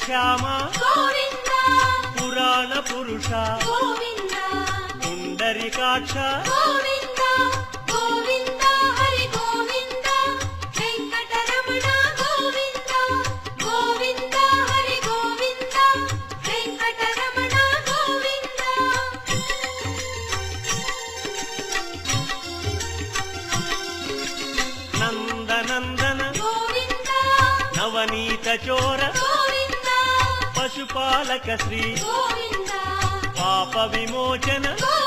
శ్యామ గోవింద పురాణ పురుష గోవింద పుండరీకాక్ష గోవింద గోవింద హరి గోవింద వెంకటరమణ గోవింద గోవింద హరి గోవింద వెంకటరమణ గోవింద నందనందన గోవింద నవనీత చోర గోవింద పశుపాలక శ్రీ గోవింద పాప విమోచన గోవింద